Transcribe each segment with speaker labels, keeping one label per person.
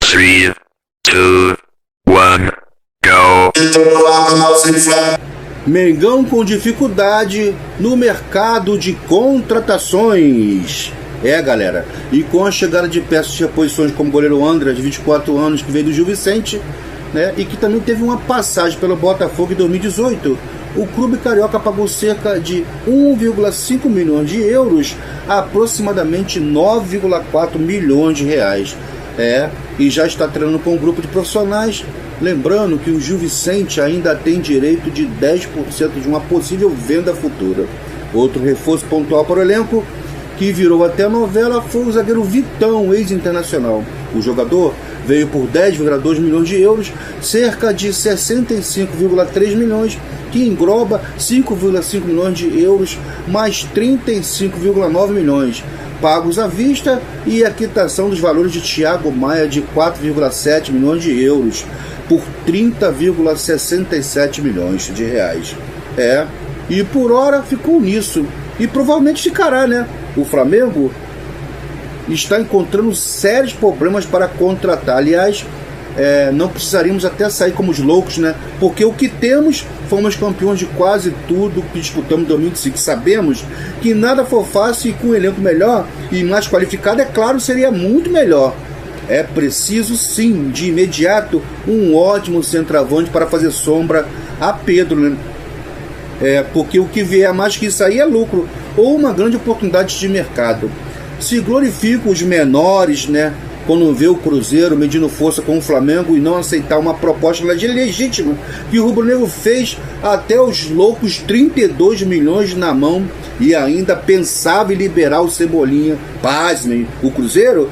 Speaker 1: 3, 2, 1, go.
Speaker 2: Mengão com dificuldade no mercado de contratações. Galera, e com a chegada de peças de reposições como o goleiro André, de 24 anos, que veio do Gil Vicente, né, e que também teve uma passagem pelo Botafogo em 2018, o clube carioca pagou cerca de 1,5 milhões de euros, aproximadamente 9,4 milhões de reais. E já está treinando com um grupo de profissionais. Lembrando que o Gil Vicente ainda tem direito de 10% de uma possível venda futura. Outro reforço pontual para o elenco, que virou até novela, foi o zagueiro Vitão, ex-internacional. O jogador veio por 10,2 milhões de euros, cerca de 65,3 milhões, que engloba 5,5 milhões de euros, mais 35,9 milhões pagos à vista, e a quitação dos valores de Thiago Maia de 4,7 milhões de euros, por 30,67 milhões de reais. E por hora ficou nisso. E provavelmente ficará, né? O Flamengo está encontrando sérios problemas para contratar. Aliás, não precisaríamos até sair como os loucos, né? Porque o que temos, fomos campeões de quase tudo que disputamos em 2005. Sabemos que nada for fácil, e com um elenco melhor e mais qualificado, é claro, seria muito melhor. É preciso sim, de imediato, um ótimo centroavante para fazer sombra a Pedro, né? Porque o que vier mais que isso aí é lucro, ou uma grande oportunidade de mercado. Se glorificam os menores, né, quando vê o Cruzeiro medindo força com o Flamengo e não aceitar uma proposta legítima que o rubro-negro fez até os loucos 32 milhões na mão, e ainda pensava em liberar o Cebolinha. Pasmem, o Cruzeiro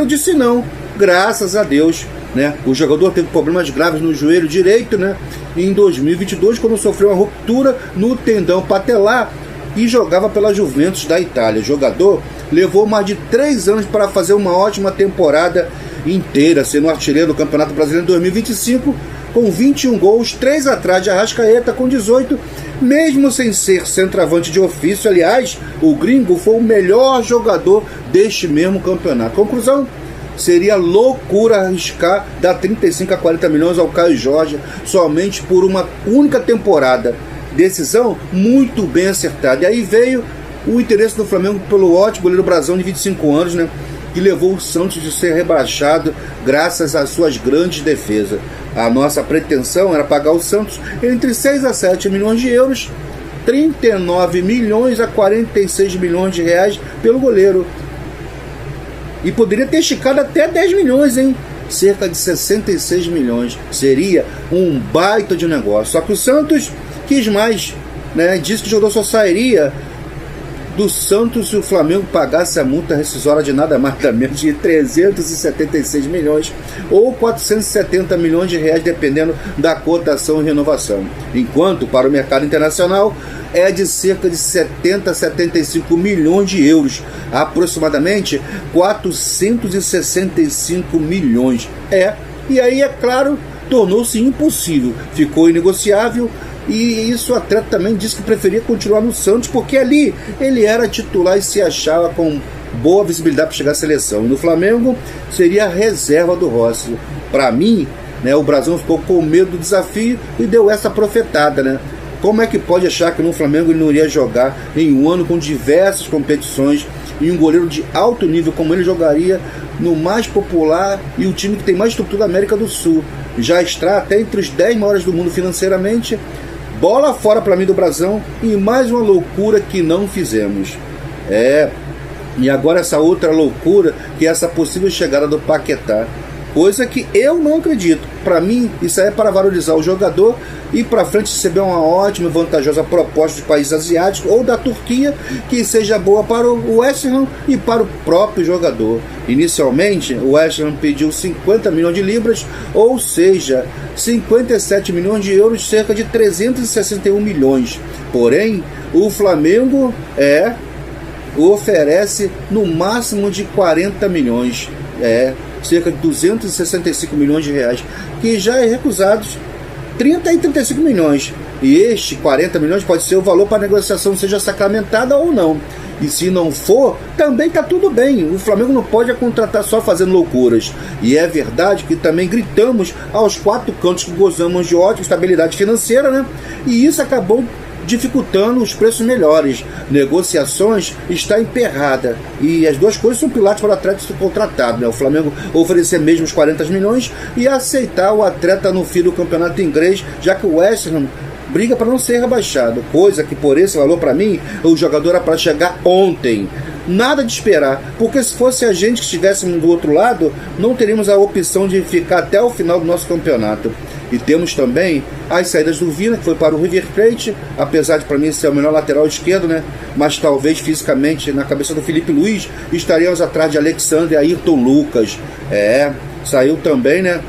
Speaker 2: disse não, graças a Deus, né? O jogador teve problemas graves no joelho direito, né, em 2022, quando sofreu uma ruptura no tendão patelar e jogava pela Juventus da Itália. O jogador levou mais de 3 anos para fazer uma ótima temporada inteira, sendo artilheiro do Campeonato Brasileiro em 2025, com 21 gols, 3 atrás de Arrascaeta com 18, mesmo sem ser centroavante de ofício. Aliás, o gringo foi o melhor jogador deste mesmo campeonato. Conclusão: seria loucura arriscar dar 35 a 40 milhões ao Caio Jorge somente por uma única temporada. Decisão muito bem acertada. E aí veio o interesse do Flamengo pelo ótimo goleiro Brazão, de 25 anos, né, que levou o Santos de ser rebaixado graças às suas grandes defesas. A nossa pretensão era pagar o Santos entre 6 a 7 milhões de euros, 39 milhões a 46 milhões de reais pelo goleiro. E poderia ter esticado até 10 milhões, hein? Cerca de 66 milhões. Seria um baita de negócio. Só que o Santos quis mais, né? Disse que o jogador só sairia do Santos se o Flamengo pagasse a multa rescisória de nada mais nada menos de 376 milhões ou 470 milhões de reais, dependendo da cotação e renovação. Enquanto para o mercado internacional é de cerca de 70 a 75 milhões de euros, aproximadamente 465 milhões. E aí, é claro, tornou-se impossível, ficou inegociável. E isso, o atleta também disse que preferia continuar no Santos, porque ali ele era titular e se achava com boa visibilidade para chegar à seleção. E no Flamengo seria a reserva do Rossi. Para mim, né, o Brazão ficou com medo do desafio e deu essa profetada, né? Como é que pode achar que no Flamengo ele não iria jogar em um ano com diversas competições e um goleiro de alto nível como ele jogaria no mais popular e o time que tem mais estrutura da América do Sul? Já está até entre os 10 maiores do mundo financeiramente. Bola fora para mim do Brazão, e mais uma loucura que não fizemos. E agora essa outra loucura, que é essa possível chegada do Paquetá. Coisa que eu não acredito. Para mim, isso aí é para valorizar o jogador e para frente receber uma ótima e vantajosa proposta dos países asiáticos ou da Turquia, que seja boa para o West Ham e para o próprio jogador. Inicialmente, o West Ham pediu 50 milhões de libras, ou seja, 57 milhões de euros, cerca de 361 milhões. Porém, o Flamengo oferece no máximo de 40 milhões. Cerca de 265 milhões de reais, que já é recusados 30 e 35 milhões. E este 40 milhões pode ser o valor para a negociação seja sacramentada ou não. E se não for, também tá tudo bem. O Flamengo não pode contratar só fazendo loucuras. E é verdade que também gritamos aos quatro cantos que gozamos de ótima estabilidade financeira, né? E isso acabou dificultando os preços melhores. Negociações está emperrada. E as duas coisas são pilares para o atleta ser contratado, né? O Flamengo oferecer mesmo os 40 milhões e aceitar o atleta no fim do campeonato inglês, já que o West Ham briga para não ser rebaixado, coisa que por esse valor, para mim, o jogador era para chegar ontem. Nada de esperar, porque se fosse a gente que estivéssemos do outro lado, não teríamos a opção de ficar até o final do nosso campeonato. E temos também as saídas do Vina, que foi para o River Plate, apesar de para mim ser o melhor lateral esquerdo, né? Mas talvez fisicamente, na cabeça do Felipe Luiz, estaríamos atrás de Alexandre e Ayrton Lucas. Saiu também, né?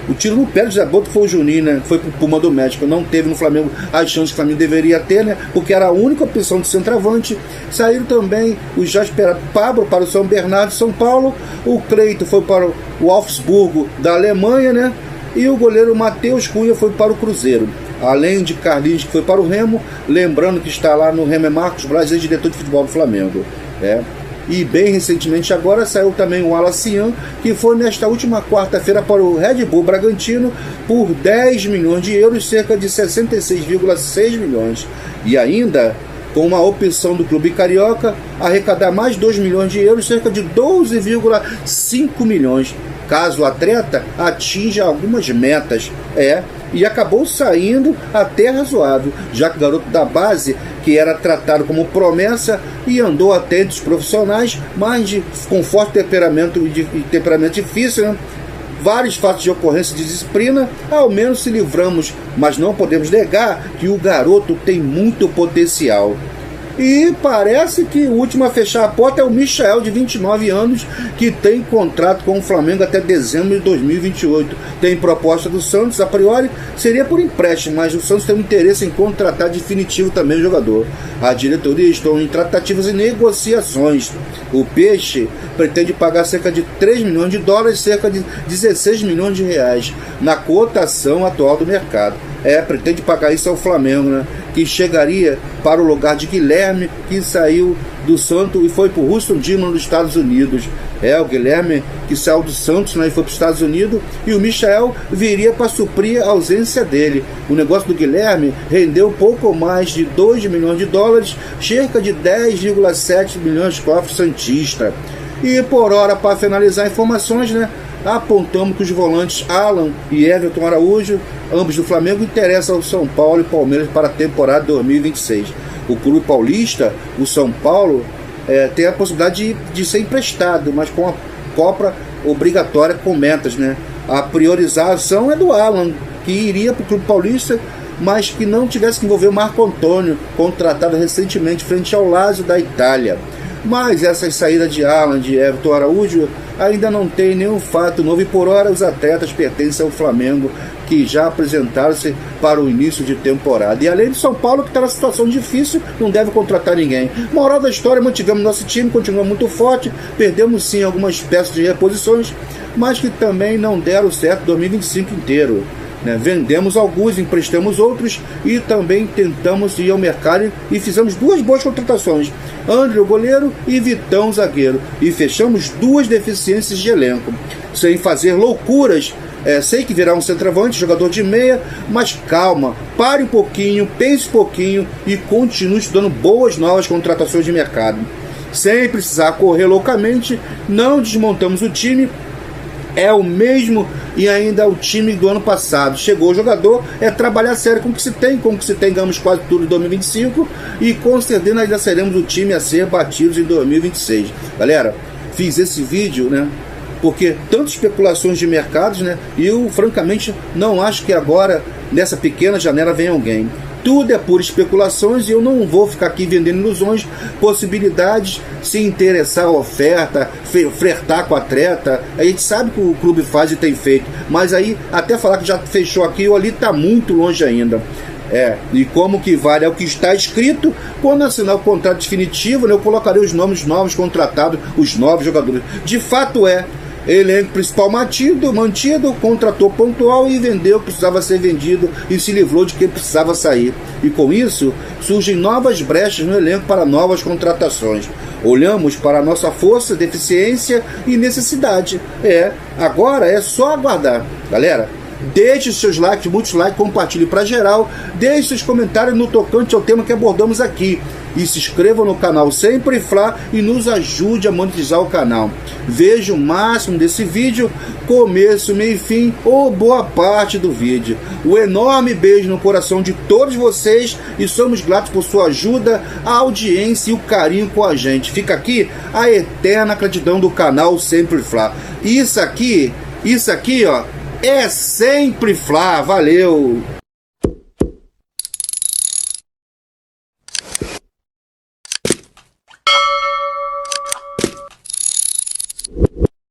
Speaker 2: O tiro no pé do Zé Boto foi o Juninho, né? Foi pro Puma do México. Não teve no Flamengo as chances que o Flamengo deveria ter, né? Porque era a única opção de centroavante. Saíram também o Jasper Pablo para o São Bernardo de São Paulo. O Cleito foi para o Wolfsburgo da Alemanha, né? E o goleiro Matheus Cunha foi para o Cruzeiro. Além de Carlinhos, que foi para o Remo. Lembrando que está lá no Remo é Marcos Braz, diretor de futebol do Flamengo. E bem recentemente agora saiu também o Alacian, que foi nesta última quarta-feira para o Red Bull Bragantino por 10 milhões de euros, cerca de 66,6 milhões. E ainda, com uma opção do clube carioca, arrecadar mais 2 milhões de euros, cerca de 12,5 milhões, caso o atleta atinja algumas metas. E acabou saindo até razoável, já que o garoto da base, que era tratado como promessa e andou até entre os profissionais, mas com forte temperamento e temperamento difícil, né? Vários fatos de ocorrência de disciplina, ao menos se livramos, mas não podemos negar que o garoto tem muito potencial. E parece que o último a fechar a porta é o Michael, de 29 anos, que tem contrato com o Flamengo até dezembro de 2028. Tem proposta do Santos, a priori seria por empréstimo, mas o Santos tem um interesse em contratar definitivo também o jogador. A diretoria está em tratativas e negociações. O Peixe pretende pagar cerca de 3 milhões de dólares, cerca de 16 milhões de reais, na cotação atual do mercado. Pretende pagar isso ao Flamengo, né? Que chegaria para o lugar de Guilherme, que saiu do Santos e foi para o Houston Dynamo dos Estados Unidos. O Guilherme que saiu do Santos, né, e foi para os Estados Unidos, e o Michael viria para suprir a ausência dele. O negócio do Guilherme rendeu pouco mais de 2 milhões de dólares, cerca de 10,7 milhões de cofres santista. E por hora, para finalizar informações, né, apontamos que os volantes Alan e Everton Araújo, ambos do Flamengo, interessam ao São Paulo e Palmeiras para a temporada 2026. O clube paulista, o São Paulo, tem a possibilidade de ser emprestado, mas com a compra obrigatória com metas, né? A priorização é do Alan, que iria para o clube paulista, mas que não tivesse que envolver o Marco Antônio, contratado recentemente frente ao Lazio da Itália. Mas essas saídas de Alan, de Everton Araújo, ainda não tem nenhum fato novo, e por hora os atletas pertencem ao Flamengo, que já apresentaram-se para o início de temporada. E além de São Paulo, que está numa situação difícil, não deve contratar ninguém. Moral da história, mantivemos nosso time, continua muito forte, perdemos sim algumas peças de reposições, mas que também não deram certo 2025 inteiro. Vendemos alguns, emprestamos outros e também tentamos ir ao mercado e fizemos 2 boas contratações, André, o goleiro, e Vitão, zagueiro, e fechamos 2 deficiências de elenco, sem fazer loucuras. Sei que virá um centroavante, jogador de meia, mas calma, pare um pouquinho, pense um pouquinho e continue estudando boas novas contratações de mercado. Sem precisar correr loucamente, não desmontamos o time, é o mesmo e ainda o time do ano passado. Chegou o jogador, trabalhar sério com o que se tem, ganhamos quase tudo em 2025 e com certeza ainda seremos o time a ser batidos em 2026. Galera, fiz esse vídeo, né, porque tantas especulações de mercados, né, e eu francamente não acho que agora nessa pequena janela venha alguém. Tudo é por especulações e eu não vou ficar aqui vendendo ilusões, possibilidades, se interessar a oferta, flertar com a atleta. A gente sabe que o clube faz e tem feito, mas aí até falar que já fechou aqui ou ali está muito longe ainda. E como que vale é o que está escrito. Quando assinar o contrato definitivo, né, eu colocarei os nomes novos contratados, os novos jogadores. De fato Elenco principal mantido, contratou pontual e vendeu o que precisava ser vendido e se livrou de quem precisava sair. E com isso, surgem novas brechas no elenco para novas contratações. Olhamos para a nossa força, deficiência e necessidade. Agora é só aguardar. Galera, deixe os seus likes, muitos likes, compartilhe para geral, deixe seus comentários no tocante ao tema que abordamos aqui. E se inscreva no canal Sempre Fla e nos ajude a monetizar o canal. Veja o máximo desse vídeo, começo, meio e fim, ou boa parte do vídeo. Um enorme beijo no coração de todos vocês e somos gratos por sua ajuda, a audiência e o carinho com a gente. Fica aqui a eterna gratidão do canal Sempre Fla. Isso aqui, ó, é Sempre Fla. Valeu!